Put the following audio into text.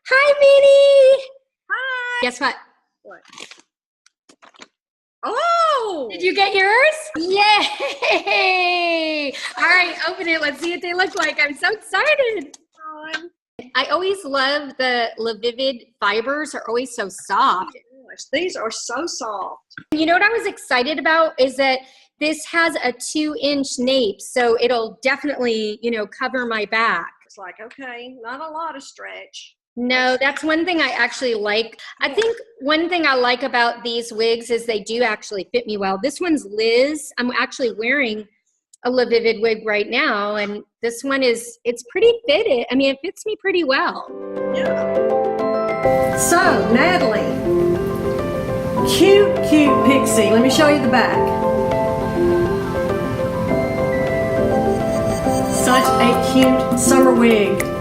Hi, Minnie. Hi. Guess what? What? Oh! Did you get yours? Yay! All right, open it. Let's see what they look like. I'm so excited. I always love the LaVivid fibers are always so soft. Gosh, these are so soft. You know what I was excited about is that this has a 2-inch nape, so it'll definitely, cover my back. It's like, okay, not a lot of stretch. No, that's one thing I actually like. I think one thing I like about these wigs is they do actually fit me well. This one's Liz. I'm actually wearing a LaVivid wig right now, and this one it's pretty fitted. I mean, it fits me pretty well. Yeah. So, Natalie, cute pixie. Let me show you the back. Such a cute summer wig.